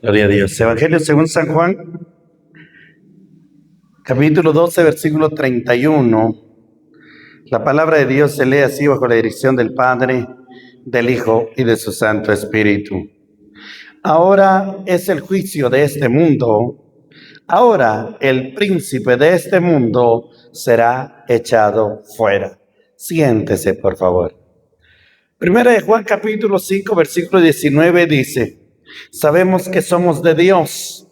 Gloria a Dios. Evangelio según San Juan, capítulo 12, versículo 31. La palabra de Dios se lee así bajo la dirección del Padre, del Hijo y de su Santo Espíritu. Ahora es el juicio de este mundo. Ahora el príncipe de este mundo será echado fuera. Siéntese, por favor. Primera de Juan, capítulo 5, versículo 19 dice: sabemos que somos de Dios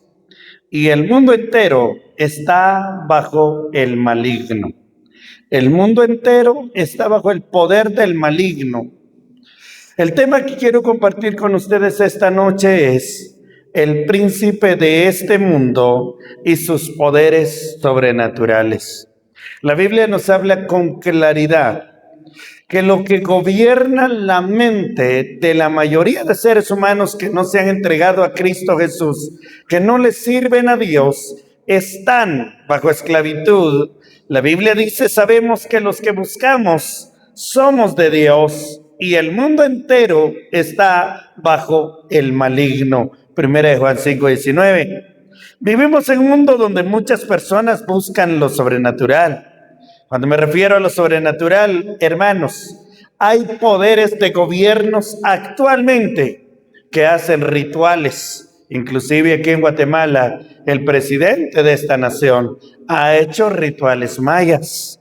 y el mundo entero está bajo el maligno. El mundo entero está bajo el poder del maligno. El tema que quiero compartir con ustedes esta noche es el príncipe de este mundo y sus poderes sobrenaturales. La Biblia nos habla con claridad que lo que gobierna la mente de la mayoría de seres humanos que no se han entregado a Cristo Jesús, que no le sirven a Dios, están bajo esclavitud. La Biblia dice: sabemos que los que buscamos somos de Dios y el mundo entero está bajo el maligno. Primera de Juan 5:19. Vivimos en un mundo donde muchas personas buscan lo sobrenatural. Cuando me refiero a lo sobrenatural, hermanos, hay poderes de gobiernos actualmente que hacen rituales. Inclusive aquí en Guatemala, el presidente de esta nación ha hecho rituales mayas.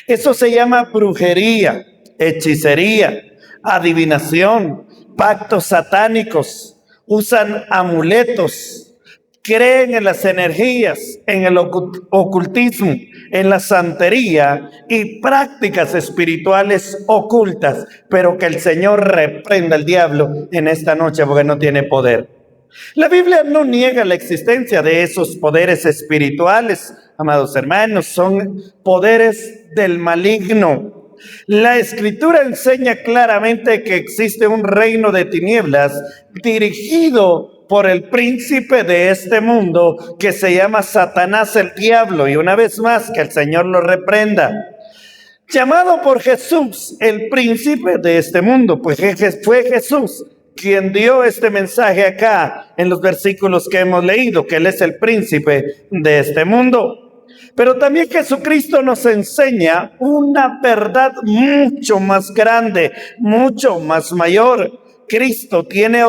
Eso se llama brujería, hechicería, adivinación, pactos satánicos. Usan amuletos. Creen en las energías, en el ocultismo, en la santería y prácticas espirituales ocultas, pero que el Señor reprenda al diablo en esta noche porque no tiene poder. La Biblia no niega la existencia de esos poderes espirituales, amados hermanos, son poderes del maligno. La Escritura enseña claramente que existe un reino de tinieblas dirigido por el príncipe de este mundo que se llama Satanás, el diablo, y una vez más que el Señor lo reprenda. Llamado por Jesús el príncipe de este mundo, pues fue Jesús quien dio este mensaje acá en los versículos que hemos leído, que Él es el príncipe de este mundo. Pero también Jesucristo nos enseña una verdad mucho más grande, mucho más mayor. Cristo tiene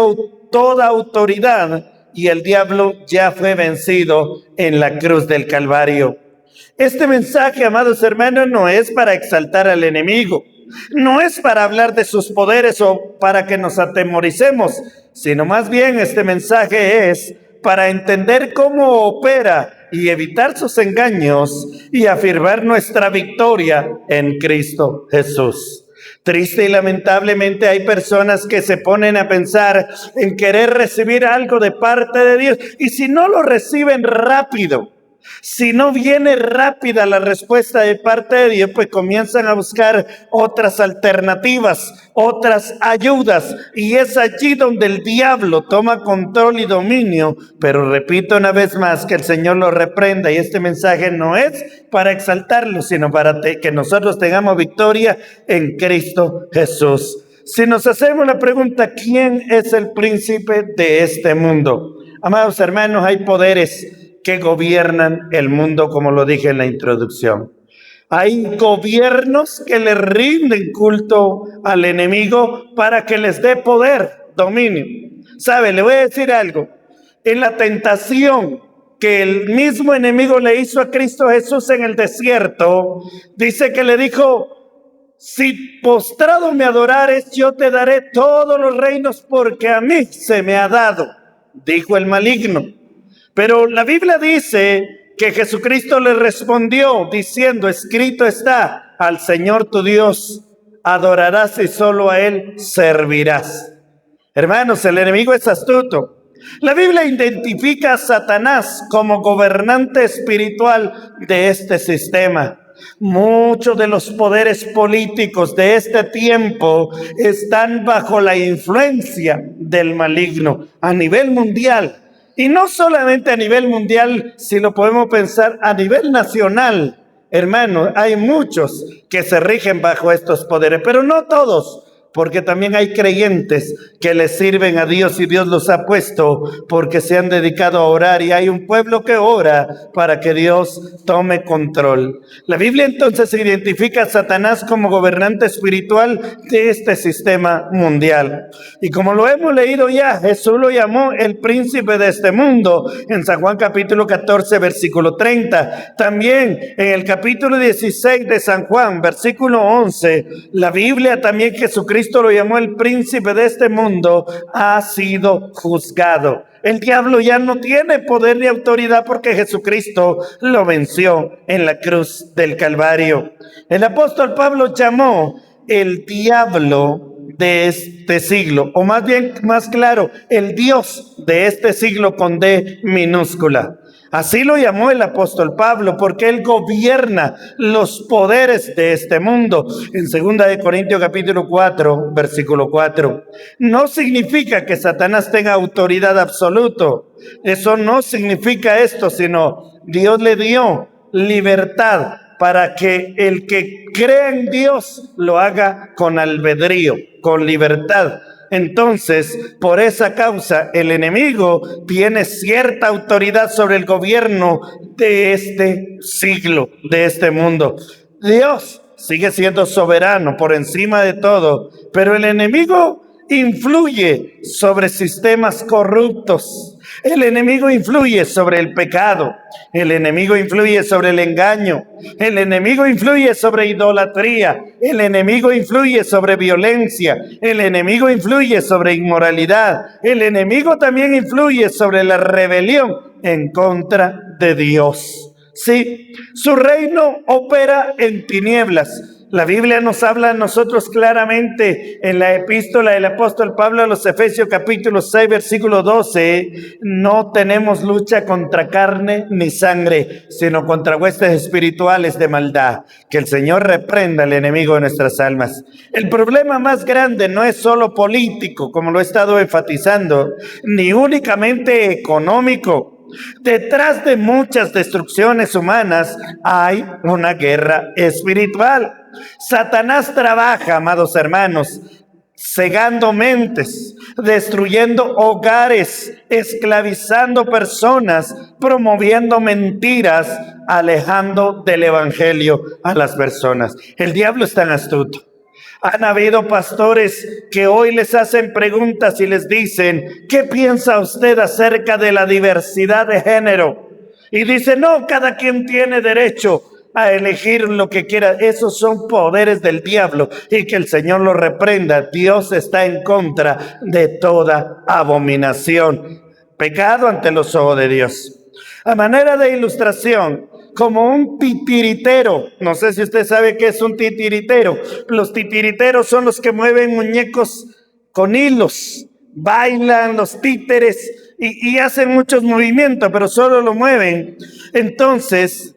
toda autoridad y el diablo ya fue vencido en la cruz del Calvario. Este mensaje, amados hermanos, no es para exaltar al enemigo, no es para hablar de sus poderes o para que nos atemoricemos, sino más bien este mensaje es para entender cómo opera y evitar sus engaños y afirmar nuestra victoria en Cristo Jesús. Triste y lamentablemente hay personas que se ponen a pensar en querer recibir algo de parte de Dios, y si no lo reciben rápido, si no viene rápida la respuesta de parte de Dios, pues comienzan a buscar otras alternativas, otras ayudas, y es allí donde el diablo toma control y dominio. Pero repito una vez más que el Señor lo reprenda, y este mensaje no es para exaltarlo, sino para que nosotros tengamos victoria en Cristo Jesús. Si nos hacemos la pregunta, ¿quién es el príncipe de este mundo? Amados hermanos, hay poderes que gobiernan el mundo, como lo dije en la introducción. Hay gobiernos que le rinden culto al enemigo para que les dé poder, dominio. ¿Sabe? Le voy a decir algo. En la tentación que el mismo enemigo le hizo a Cristo Jesús en el desierto, dice que le dijo: si postrado me adorares, yo te daré todos los reinos porque a mí se me ha dado, dijo el maligno. Pero la Biblia dice que Jesucristo le respondió diciendo: escrito está, al Señor tu Dios adorarás y solo a Él servirás. Hermanos, el enemigo es astuto. La Biblia identifica a Satanás como gobernante espiritual de este sistema. Muchos de los poderes políticos de este tiempo están bajo la influencia del maligno a nivel mundial. Y no solamente a nivel mundial, si lo podemos pensar a nivel nacional. Hermano, hay muchos que se rigen bajo estos poderes, pero no todos. porque también hay creyentes que le sirven a Dios y Dios los ha puesto porque se han dedicado a orar, y hay un pueblo que ora para que Dios tome control. La Biblia entonces identifica a Satanás como gobernante espiritual de este sistema mundial. Y como lo hemos leído ya, Jesús lo llamó el príncipe de este mundo en San Juan capítulo 14, versículo 30. También en el capítulo 16 de San Juan, versículo 11, la Biblia también Jesucristo lo llamó el príncipe de este mundo, ha sido juzgado. El diablo ya no tiene poder ni autoridad porque Jesucristo lo venció en la cruz del Calvario. El apóstol Pablo llamó el diablo de este siglo, o más bien, más claro, el Dios de este siglo con D minúscula. Así lo llamó el apóstol Pablo, porque él gobierna los poderes de este mundo. En 2 Corintios capítulo 4, versículo 4. No significa que Satanás tenga autoridad absoluta. Eso no significa esto, sino Dios le dio libertad para que el que cree en Dios lo haga con albedrío, con libertad. Entonces, por esa causa, el enemigo tiene cierta autoridad sobre el gobierno de este siglo, de este mundo. Dios sigue siendo soberano por encima de todo, pero el enemigo influye sobre sistemas corruptos. El enemigo influye sobre el pecado. El enemigo influye sobre el engaño. El enemigo influye sobre idolatría. El enemigo influye sobre violencia. El enemigo influye sobre inmoralidad. El enemigo también influye sobre la rebelión en contra de Dios. Sí, su reino opera en tinieblas. La Biblia nos habla a nosotros claramente en la epístola del apóstol Pablo a los Efesios capítulo 6 versículo 12, no tenemos lucha contra carne ni sangre, sino contra huestes espirituales de maldad. Que el Señor reprenda al enemigo de nuestras almas. El problema más grande no es solo político, como lo he estado enfatizando, ni únicamente económico. Detrás de muchas destrucciones humanas hay una guerra espiritual. Satanás trabaja, amados hermanos, cegando mentes, destruyendo hogares, esclavizando personas, promoviendo mentiras, alejando del evangelio a las personas. El diablo es tan astuto. Han habido pastores que hoy les hacen preguntas y les dicen, ¿qué piensa usted acerca de la diversidad de género? Y dice, no, cada quien tiene derecho a elegir lo que quiera. Esos son poderes del diablo, y que el Señor lo reprenda. Dios está en contra de toda abominación, pecado ante los ojos de Dios. A manera de ilustración, como un titiritero, no sé si usted sabe qué es un titiritero. Los titiriteros son los que mueven muñecos con hilos, bailan los títeres y hacen muchos movimientos, pero solo lo mueven. Entonces,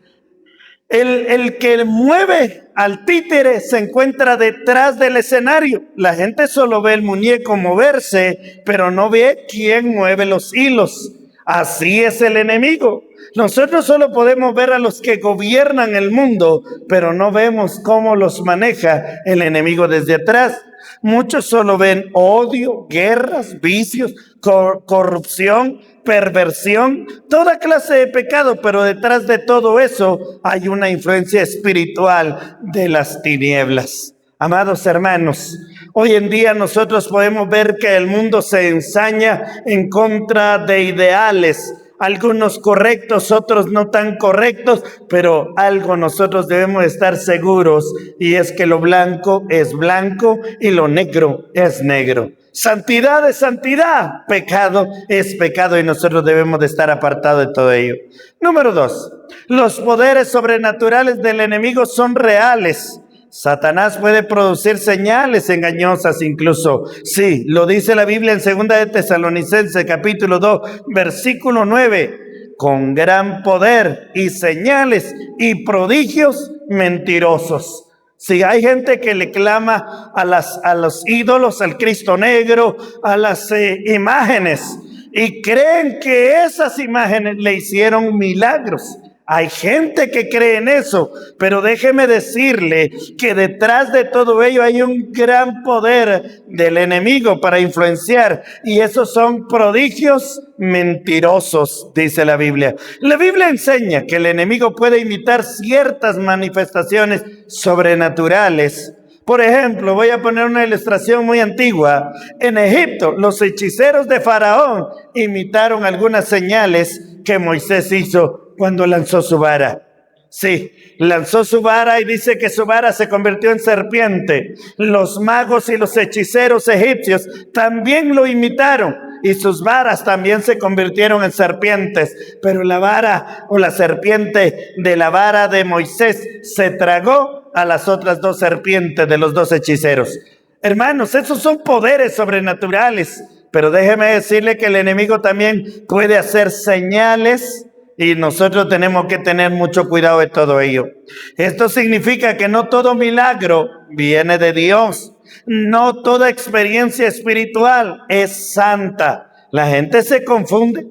el que mueve al títere se encuentra detrás del escenario. La gente solo ve el muñeco moverse, pero no ve quién mueve los hilos. Así es el enemigo. Nosotros solo podemos ver a los que gobiernan el mundo, pero no vemos cómo los maneja el enemigo desde atrás. Muchos solo ven odio, guerras, vicios, corrupción, perversión, toda clase de pecado, pero detrás de todo eso hay una influencia espiritual de las tinieblas. Amados hermanos, hoy en día nosotros podemos ver que el mundo se ensaña en contra de ideales, algunos correctos, otros no tan correctos, pero algo nosotros debemos estar seguros, y es que lo blanco es blanco y lo negro es negro. Santidad es santidad, pecado es pecado, y nosotros debemos de estar apartados de todo ello. Número 2, los poderes sobrenaturales del enemigo son reales. Satanás puede producir señales engañosas incluso. Sí, lo dice la Biblia en 2 de Tesalonicenses capítulo 2, versículo 9. Con gran poder y señales y prodigios mentirosos. Si hay gente que le clama a los ídolos, al Cristo negro, a las imágenes, y creen que esas imágenes le hicieron milagros. Hay gente que cree en eso, pero déjeme decirle que detrás de todo ello hay un gran poder del enemigo para influenciar, y esos son prodigios mentirosos, dice la Biblia. La Biblia enseña que el enemigo puede imitar ciertas manifestaciones sobrenaturales. Por ejemplo, voy a poner una ilustración muy antigua. En Egipto, los hechiceros de Faraón imitaron algunas señales que Moisés hizo cuando lanzó su vara. Sí, lanzó su vara y dice que su vara se convirtió en serpiente. Los magos y los hechiceros egipcios también lo imitaron y sus varas también se convirtieron en serpientes. Pero la vara o la serpiente de la vara de Moisés se tragó a las otras dos serpientes de los dos hechiceros. Hermanos, esos son poderes sobrenaturales. Pero déjeme decirle que el enemigo también puede hacer señales, y nosotros tenemos que tener mucho cuidado de todo ello. Esto significa que no todo milagro viene de Dios. No toda experiencia espiritual es santa. La gente se confunde.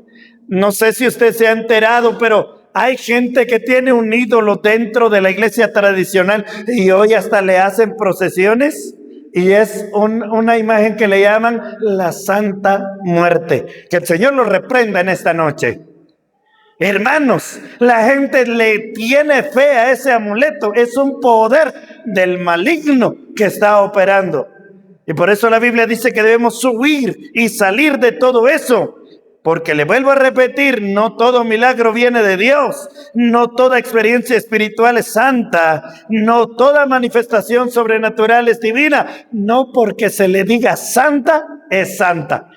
No sé si usted se ha enterado, pero hay gente que tiene un ídolo dentro de la iglesia tradicional y hoy hasta le hacen procesiones. Y es una imagen que le llaman la Santa Muerte. Que el Señor lo reprenda en esta noche. Hermanos, la gente le tiene fe a ese amuleto. Es un poder del maligno que está operando. Y por eso la Biblia dice que debemos huir y salir de todo eso. Porque le vuelvo a repetir, no todo milagro viene de Dios. No toda experiencia espiritual es santa. No toda manifestación sobrenatural es divina. No porque se le diga santa, es santa.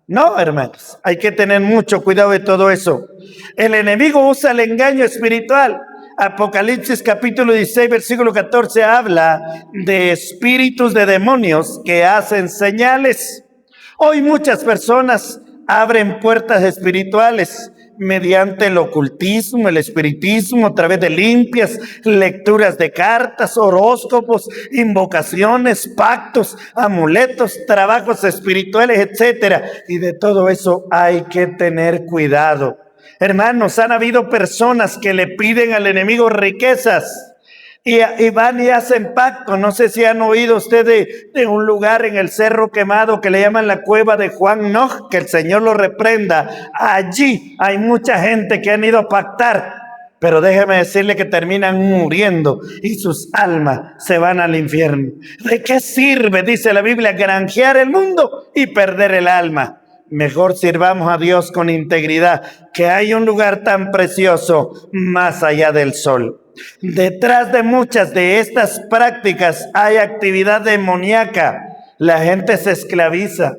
No, hermanos, hay que tener mucho cuidado de todo eso. El enemigo usa el engaño espiritual. Apocalipsis capítulo 16, versículo 14 habla de espíritus de demonios que hacen señales. Hoy muchas personas abren puertas espirituales mediante el ocultismo, el espiritismo, a través de limpias, lecturas de cartas, horóscopos, invocaciones, pactos, amuletos, trabajos espirituales, etcétera. Y de todo eso hay que tener cuidado. Hermanos, han habido personas que le piden al enemigo riquezas y van y hacen pacto. No sé si han oído ustedes de un lugar en el Cerro Quemado que le llaman la cueva de Juan Nog, que el Señor lo reprenda. Allí hay mucha gente que han ido a pactar, pero déjeme decirle que terminan muriendo y sus almas se van al infierno. ¿De qué sirve, dice la Biblia, granjear el mundo y perder el alma? Mejor sirvamos a Dios con integridad, que hay un lugar tan precioso más allá del sol. Detrás de muchas de estas prácticas hay actividad demoníaca. La gente se esclaviza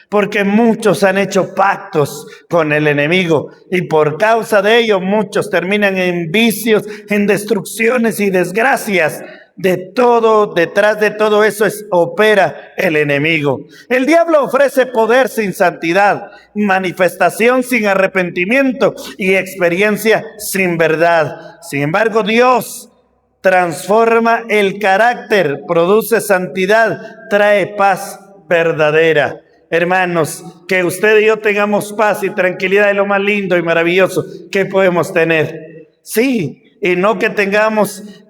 porque muchos han hecho pactos con el enemigo y por causa de ello muchos terminan en vicios, en destrucciones y desgracias. Detrás de todo eso opera el enemigo. El diablo ofrece poder sin santidad, manifestación sin arrepentimiento y experiencia sin verdad. Sin embargo, Dios transforma el carácter, produce santidad, trae paz verdadera. Hermanos, que usted y yo tengamos paz y tranquilidad es lo más lindo y maravilloso que podemos tener. Sí, y no que tengamos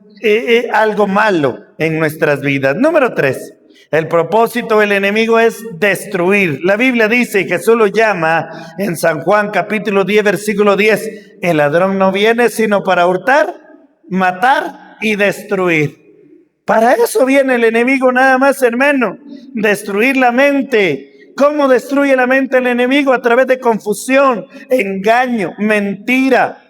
algo malo en nuestras vidas. Número 3, el propósito del enemigo es destruir. La Biblia dice, y Jesús lo llama en San Juan capítulo 10, versículo 10, el ladrón no viene sino para hurtar, matar y destruir. Para eso viene el enemigo nada más, hermano, destruir la mente. ¿Cómo destruye la mente el enemigo? A través de confusión, engaño, mentira.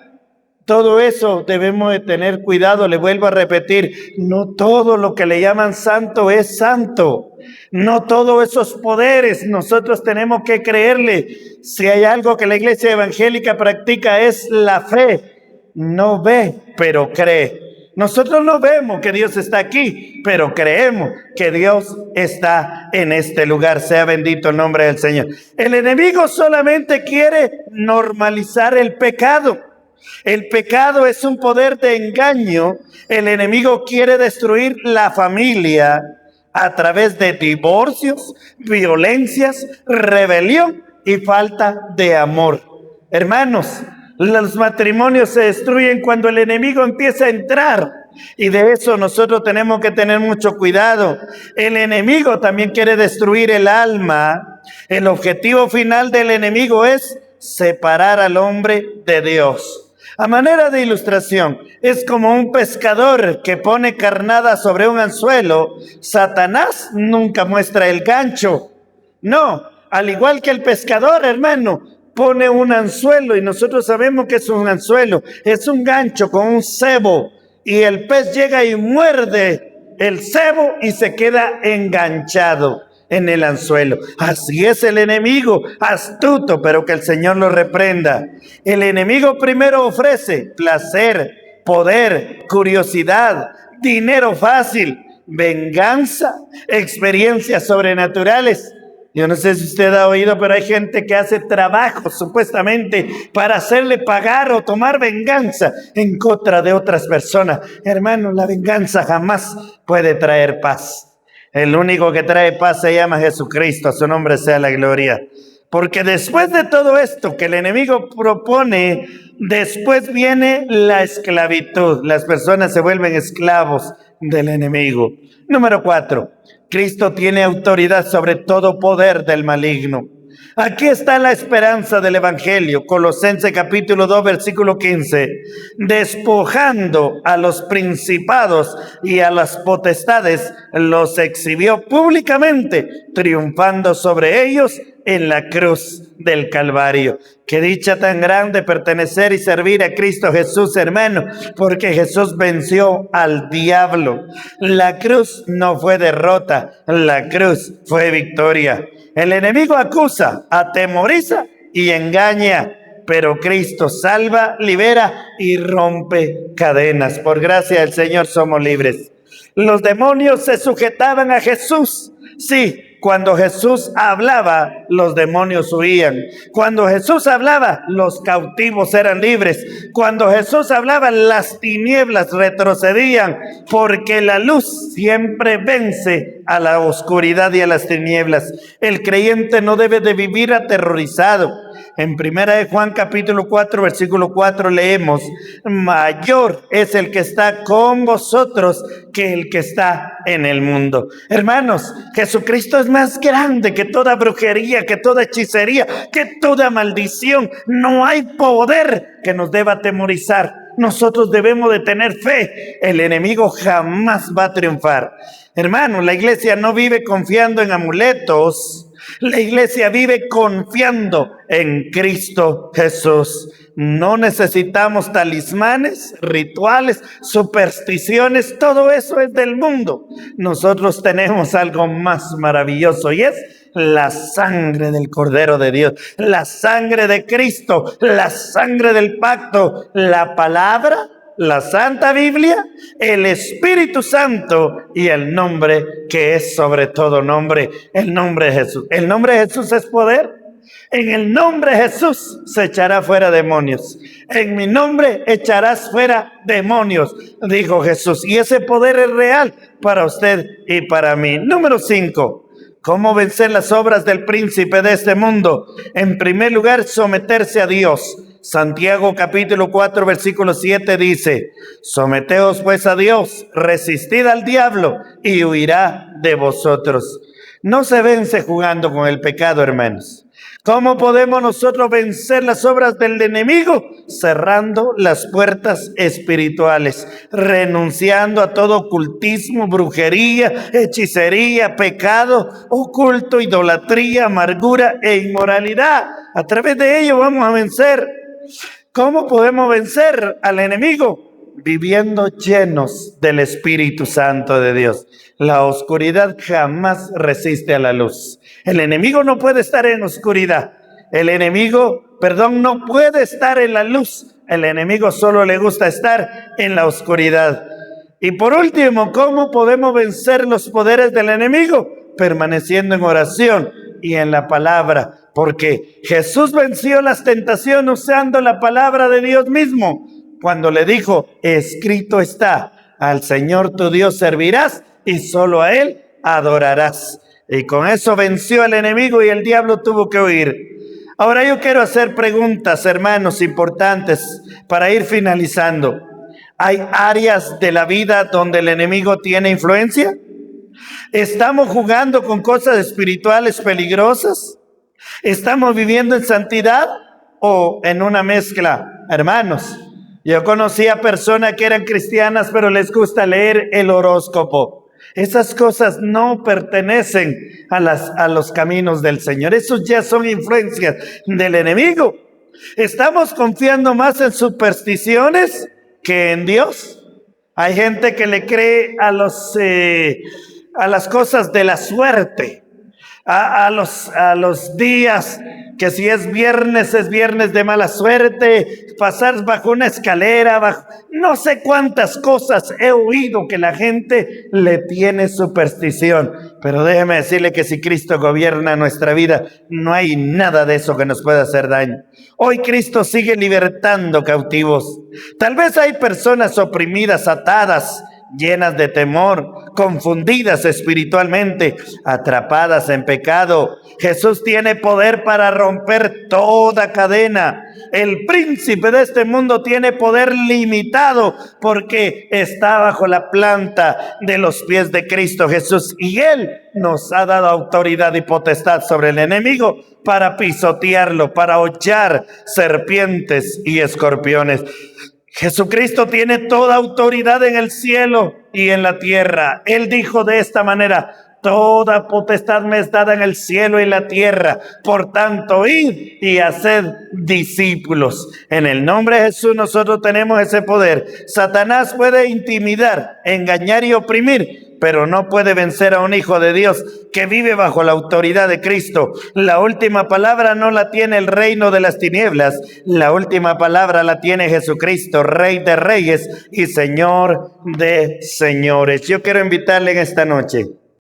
Todo eso debemos de tener cuidado. Le vuelvo a repetir, no todo lo que le llaman santo es santo. No todos esos poderes nosotros tenemos que creerle. Si hay algo que la iglesia evangélica practica es la fe. No ve, pero cree. Nosotros no vemos que Dios está aquí, pero creemos que Dios está en este lugar. Sea bendito el nombre del Señor. El enemigo solamente quiere normalizar el pecado. El pecado es un poder de engaño. El enemigo quiere destruir la familia a través de divorcios, violencias, rebelión y falta de amor. Hermanos, Los matrimonios se destruyen cuando el enemigo empieza a entrar. Y de eso nosotros tenemos que tener mucho cuidado. El enemigo también quiere destruir el alma. El objetivo final del enemigo es separar al hombre de Dios. A manera de ilustración, es como un pescador que pone carnada sobre un anzuelo. Satanás nunca muestra el gancho. No, al igual que el pescador, hermano, pone un anzuelo y nosotros sabemos que es un anzuelo. Es un gancho con un cebo y el pez llega y muerde el cebo y se queda enganchado en el anzuelo. Así es el enemigo, astuto, pero que el Señor lo reprenda. El enemigo primero ofrece placer, poder, curiosidad, dinero fácil, venganza, experiencias sobrenaturales. Yo no sé si usted ha oído, pero hay gente que hace trabajo supuestamente para hacerle pagar o tomar venganza en contra de otras personas. Hermano, la venganza jamás puede traer paz. El único que trae paz se llama Jesucristo, a su nombre sea la gloria. Porque después de todo esto que el enemigo propone, después viene la esclavitud. Las personas se vuelven esclavos del enemigo. Número 4. Cristo tiene autoridad sobre todo poder del maligno. Aquí está la esperanza del Evangelio. Colosenses capítulo 2, versículo 15. Despojando a los principados y a las potestades, los exhibió públicamente, triunfando sobre ellos en la cruz del Calvario. Qué dicha tan grande pertenecer y servir a Cristo Jesús, hermano, porque Jesús venció al diablo. La cruz no fue derrota, la cruz fue victoria. El enemigo acusa, atemoriza y engaña, pero Cristo salva, libera y rompe cadenas. Por gracia del Señor somos libres. Los demonios se sujetaban a Jesús. Sí, cuando Jesús hablaba, los demonios huían. Cuando Jesús hablaba, los cautivos eran libres. Cuando Jesús hablaba, las tinieblas retrocedían, porque la luz siempre vence a la oscuridad y a las tinieblas. El creyente no debe de vivir aterrorizado. En 1 Juan capítulo 4, versículo 4 leemos: mayor es el que está con vosotros que el que está en el mundo. Hermanos, Jesucristo es más grande que toda brujería, que toda hechicería, que toda maldición. No hay poder que nos deba atemorizar. Nosotros debemos de tener fe. El enemigo jamás va a triunfar. Hermanos, la iglesia no vive confiando en amuletos. La iglesia vive confiando en Cristo Jesús. No necesitamos talismanes, rituales, supersticiones. Todo eso es del mundo. Nosotros tenemos algo más maravilloso y es la sangre del Cordero de Dios, la sangre de Cristo, la sangre del pacto, la palabra, la Santa Biblia, el Espíritu Santo y el nombre que es sobre todo nombre, el nombre de Jesús. El nombre de Jesús es poder. En el nombre de Jesús se echará fuera demonios. En mi nombre echarás fuera demonios, dijo Jesús. Y ese poder es real para usted y para mí. Número 5. ¿Cómo vencer las obras del príncipe de este mundo? En primer lugar, someterse a Dios. Santiago capítulo 4 versículo 7 dice: someteos pues a Dios, resistid al diablo y huirá de vosotros. No se vence jugando con el pecado, hermanos. ¿Cómo podemos nosotros vencer las obras del enemigo? Cerrando las puertas espirituales, renunciando a todo ocultismo, brujería, hechicería, pecado oculto, idolatría, amargura e inmoralidad. A través de ello vamos a vencer. ¿Cómo podemos vencer al enemigo? Viviendo llenos del Espíritu Santo de Dios. La oscuridad jamás resiste a la luz. El enemigo no puede estar en oscuridad. El enemigo, no puede estar en la luz. El enemigo solo le gusta estar en la oscuridad. Y por último, ¿cómo podemos vencer los poderes del enemigo? Permaneciendo en oración y en la palabra. Porque Jesús venció las tentaciones usando la palabra de Dios mismo. Cuando le dijo: escrito está, al Señor tu Dios servirás y solo a Él adorarás. Y con eso venció al enemigo y el diablo tuvo que huir. Ahora yo quiero hacer preguntas, hermanos, importantes para ir finalizando. ¿Hay áreas de la vida donde el enemigo tiene influencia? ¿Estamos jugando con cosas espirituales peligrosas? ¿Estamos viviendo en santidad o en una mezcla? Hermanos, yo conocí a personas que eran cristianas, pero les gusta leer el horóscopo. Esas cosas no pertenecen a los caminos del Señor. Esos ya son influencias del enemigo. ¿Estamos confiando más en supersticiones que en Dios? Hay gente que le cree a las cosas de la suerte, a los días, que si es viernes de mala suerte, pasar bajo una escalera, no sé cuántas cosas he oído que la gente le tiene superstición. Pero déjeme decirle que si Cristo gobierna nuestra vida, no hay nada de eso que nos pueda hacer daño. Hoy Cristo sigue libertando cautivos. Tal vez hay personas oprimidas, atadas, llenas de temor, confundidas espiritualmente, atrapadas en pecado. Jesús tiene poder para romper toda cadena. El príncipe de este mundo tiene poder limitado porque está bajo la planta de los pies de Cristo Jesús, y Él nos ha dado autoridad y potestad sobre el enemigo para pisotearlo, para hollar serpientes y escorpiones. Jesucristo tiene toda autoridad en el cielo y en la tierra. Él dijo de esta manera: toda potestad me es dada en el cielo y en la tierra. Por tanto, id y haced discípulos. En el nombre de Jesús nosotros tenemos ese poder. Satanás puede intimidar, engañar y oprimir, pero no puede vencer a un hijo de Dios que vive bajo la autoridad de Cristo. La última palabra no la tiene el reino de las tinieblas. La última palabra la tiene Jesucristo, Rey de reyes y Señor de señores. Yo quiero invitarle en esta noche